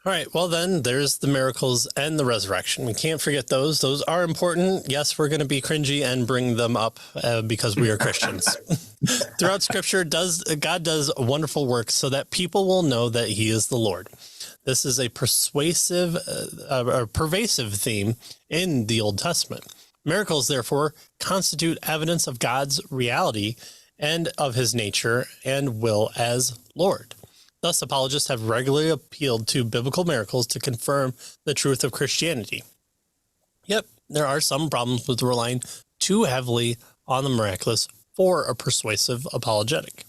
All right. Well, then there's the miracles and the resurrection. We can't forget those. Those are important. Yes, we're going to be cringy and bring them up because we are Christians. Throughout Scripture, God does wonderful works so that people will know that He is the Lord. This is a pervasive theme in the Old Testament. Miracles, therefore, constitute evidence of God's reality and of His nature and will as Lord. Thus, apologists have regularly appealed to biblical miracles to confirm the truth of Christianity. Yet, there are some problems with relying too heavily on the miraculous for a persuasive apologetic.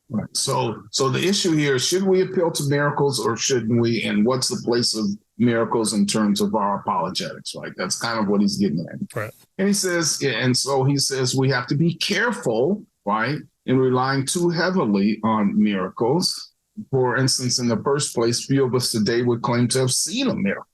Right. So the issue here, should we appeal to miracles or shouldn't we? And what's the place of miracles in terms of our apologetics, right? That's kind of what he's getting at. Right. And he says we have to be careful, right, in relying too heavily on miracles. For instance, in the first place, few of us today would claim to have seen a miracle.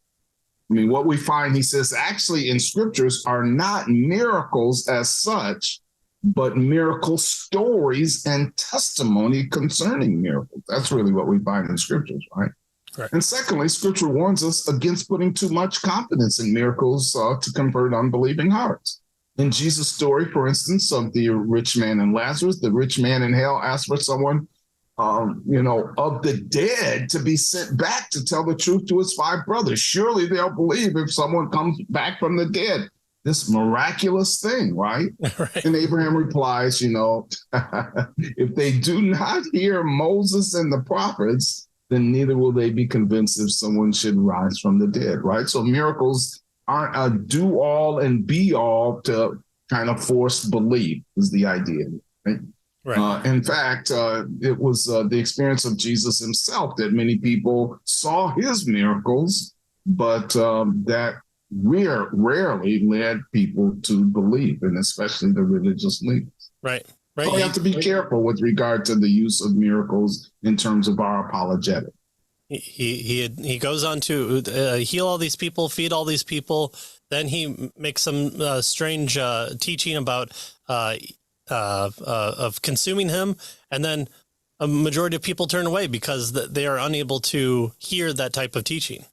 I mean, what we find, he says, actually in scriptures are not miracles as such, but miracle stories and testimony concerning miracles. That's really what we find in scriptures, right? Right. And secondly, scripture warns us against putting too much confidence in miracles to convert unbelieving hearts. In Jesus' story, for instance, of the rich man and Lazarus, the rich man in hell asked for someone of the dead to be sent back to tell the truth to his 5 brothers. Surely they'll believe if someone comes back from the dead. This miraculous thing, right? Right. And Abraham replies, if they do not hear Moses and the prophets, then neither will they be convinced if someone should rise from the dead, right? So miracles aren't a do-all and be-all to kind of force belief is the idea, right? Right. In fact, it was the experience of Jesus himself that many people saw his miracles, but that rarely led people to believe, and especially the religious leaders. Right. So we have to be careful with regard to the use of miracles in terms of our apologetic. He goes on to heal all these people, feed all these people. Then he makes some strange teaching about of consuming him, and then a majority of people turn away because they are unable to hear that type of teaching.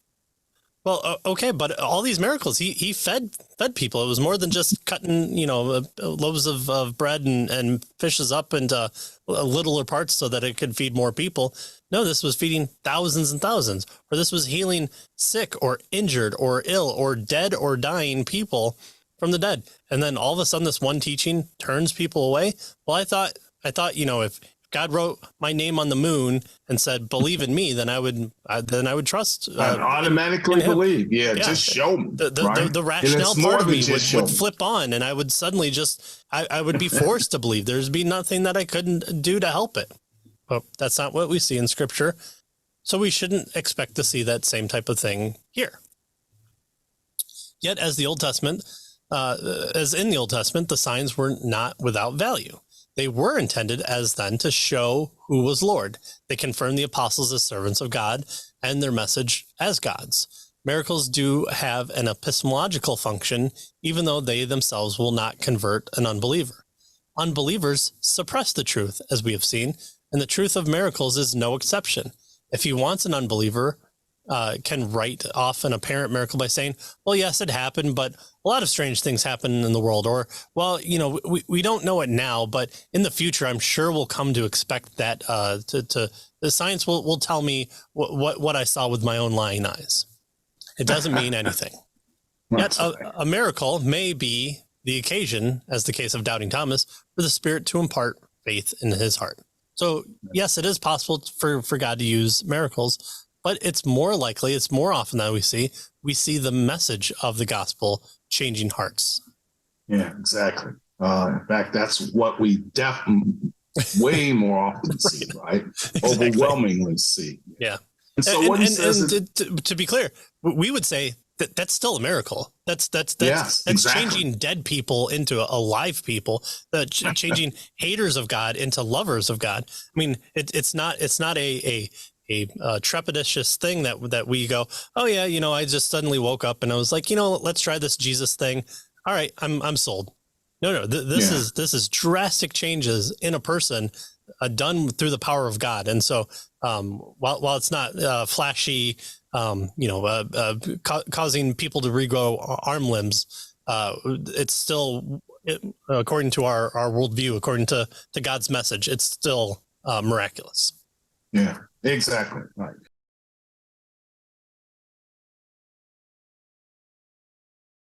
Well, okay, but all these miracles, he fed people. It was more than just cutting, loaves of bread and fishes up into littler parts so that it could feed more people. No, this was feeding thousands and thousands, or this was healing sick or injured or ill or dead or dying people from the dead. And then all of a sudden this one teaching turns people away. Well, I thought, if God wrote my name on the moon and said, believe in me, then I would trust. I'd automatically believe. Yeah, just show me. The rationale part of me would flip on, and I would suddenly I would be forced to believe. There'd be nothing that I couldn't do to help it. But that's not what we see in scripture. So we shouldn't expect to see that same type of thing here. Yet as in the Old Testament, the signs were not without value. They were intended as then to show who was Lord. They confirmed the apostles as servants of God and their message as God's. Miracles do have an epistemological function, even though they themselves will not convert an unbeliever. Unbelievers suppress the truth, as we have seen, and the truth of miracles is no exception. If he wants an unbeliever, can write off an apparent miracle by saying, well, yes, it happened, but a lot of strange things happen in the world. Or, well, we don't know it now, but in the future, I'm sure we'll come to expect that the science will tell me what I saw with my own lying eyes. It doesn't mean anything. Yet a miracle may be the occasion, as the case of doubting Thomas, for the Spirit to impart faith in his heart. So, yes, it is possible for God to use miracles, but it's more often that we see the message of the gospel changing hearts. Yeah, exactly. In fact, that's what we definitely way more often see, right? Exactly. Overwhelmingly see. Yeah. And so what he says to be clear, we would say that's still a miracle. That's exactly. Changing dead people into alive people, changing haters of God into lovers of God. I mean, it's not a trepidatious thing that we go, oh yeah, I just suddenly woke up and I was like, let's try this Jesus thing. All right, I'm sold. No, this is drastic changes in a person done through the power of God. And so while it's not flashy causing people to regrow arm limbs. It's still, according to our worldview, according to God's message, it's still miraculous. Yeah, exactly. Right.